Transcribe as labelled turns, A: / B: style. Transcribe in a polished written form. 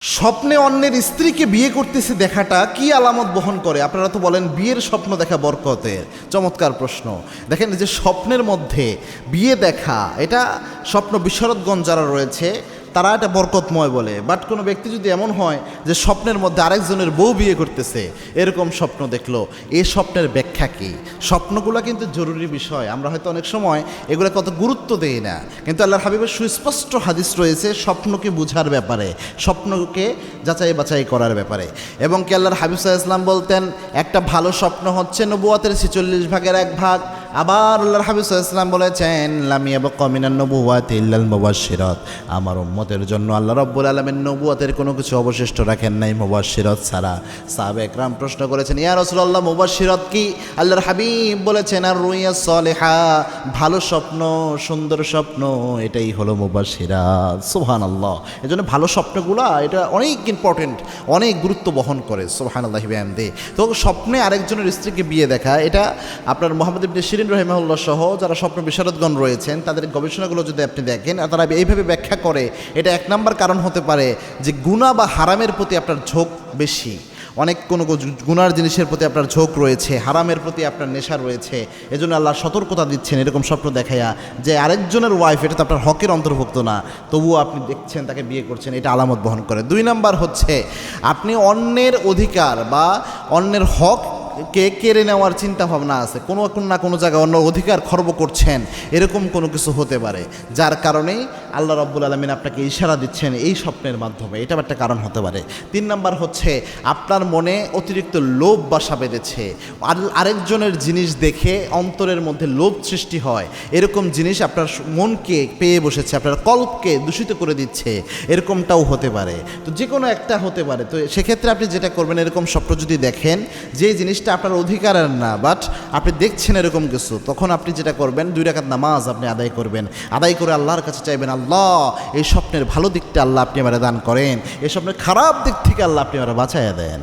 A: স্বপ্নে অন্যের স্ত্রীকে বিয়ে করতেছে দেখাটা কি আলামত বহন করে? আপনারা তো বলেন বিয়ের স্বপ্ন দেখা বরকতের। চমৎকার প্রশ্ন। দেখেন যে স্বপ্নের মধ্যে বিয়ে দেখা, এটা স্বপ্ন বিশারদগণ যারা রয়েছে তারা এটা বরকতময় বলে। বাট কোনো ব্যক্তি যদি এমন হয় যে স্বপ্নের মধ্যে আরেকজনের বউ বিয়ে করতেছে, এরকম স্বপ্ন দেখলো, এই স্বপ্নের ব্যাখ্যা কী? স্বপ্নগুলো কিন্তু জরুরি বিষয়। আমরা হয়তো অনেক সময় এগুলো কত গুরুত্ব দেই না, কিন্তু আল্লাহর হাবিবের সুস্পষ্ট হাদিস রয়েছে স্বপ্নকে বুঝার ব্যাপারে, স্বপ্নকে যাচাই বাছাই করার ব্যাপারে। এবং কি আল্লাহর হাবিব সাল্লাল্লাহু আলাইহি ওয়াসাল্লাম বলতেন, একটা ভালো স্বপ্ন হচ্ছে নবুয়তের 46 ভাগের 1 ভাগ। আবার আল্লাহর হাবিব সাল্লাল্লাহু আলাইহি ওয়াসাল্লাম বলেছেন, লাম ইয়াবকা মিনান নবুওয়াতি ইল্লাল মুবাশশিরাত। আমার উম্মতের জন্য আল্লাহ রাব্বুল আলামিন নবুয়তের কোনো কিছু অবশিষ্ট রাখেন নাই মুবাশশিরাত ছাড়া। সাহাবা একরাম প্রশ্ন করেছেন, ইয়া রাসূলুল্লাহ মুবাশশিরাত কি? আল্লাহর হাবিব বলেছেন, আর রুইয়া সলিহা, ভালো স্বপ্ন, সুন্দর স্বপ্ন, এটাই হলো মুবাশশিরাত। সুবহানাল্লাহ। এজন্য ভালো স্বপ্নগুলো এটা অনেক ইম্পর্টেন্ট, অনেক গুরুত্ব বহন করে। সুবহানাল্লাহি ওয়া বিহামদিহি। তো স্বপ্নে আরেকজনের স্ত্রীকে বিয়ে দেখা, এটা আপনার মুহাম্মদ ইবনে শিরিন রাহিমাহুল্লাহ সহ যারা স্বপ্ন বিশারদগণ রয়েছেন তাদের গবেষণাগুলো যদি আপনি দেখেন, তারা এইভাবে ব্যাখ্যা করে, এটা 1 নাম্বার কারণ হতে পারে যে গুনাহ বা হারামের প্রতি আপনার ঝোঁক বেশি। অনেক কোনো গুনার জিনিসের প্রতি আপনার ঝোঁক রয়েছে, হারামের প্রতি আপনার নেশা রয়েছে। এজন্য আল্লাহ সতর্কতা দিচ্ছেন এরকম স্বপ্ন দেখাইয়া যে আরেকজনের ওয়াইফ, এটা তো আপনার হকের অন্তর্ভুক্ত না, তবুও আপনি দেখছেন তাকে বিয়ে করছেন, এটা আলামত বহন করে। 2 নাম্বার হচ্ছে আপনি অন্যের অধিকার বা অন্যের হক কে কেড়ে নেওয়ার চিন্তা ভাবনা আছে, কোনো না কোনো জায়গায় অন্য অধিকার খর্ব করছেন, এরকম কোনো কিছু হতে পারে, যার কারণেই আল্লাহ রাব্বুল আলামিন আপনাকে ইশারা দিচ্ছেন এই স্বপ্নের মাধ্যমে, এটা একটা কারণ হতে পারে। 3 নাম্বার হচ্ছে আপনার মনে অতিরিক্ত লোভ বাসা বেঁধেছে, আরেকজনের জিনিস দেখে অন্তরের মধ্যে লোভ সৃষ্টি হয়, এরকম জিনিস আপনার মনকে পেয়ে বসেছে, আপনার কল্পকে দূষিত করে দিচ্ছে, এরকমটাও হতে পারে। তো যে কোনো একটা হতে পারে। তো সেক্ষেত্রে আপনি যেটা করবেন, এরকম স্বপ্ন যদি দেখেন যে জিনিসটা আপনার অধিকারের না, বাট আপনি দেখছেন এরকম কিছু, তখন আপনি যেটা করবেন, 2 রাকাত নামাজ আপনি আদায় করবেন। আদায় করে আল্লাহর কাছে চাইবেন, আল্লাহ এই স্বপ্নের ভালো দিকটা আল্লাহ আপনি আমারে দান করেন, এই স্বপ্নের খারাপ দিক থেকে আল্লাহ আপনি আমারে বাঁচাইয়া দেন।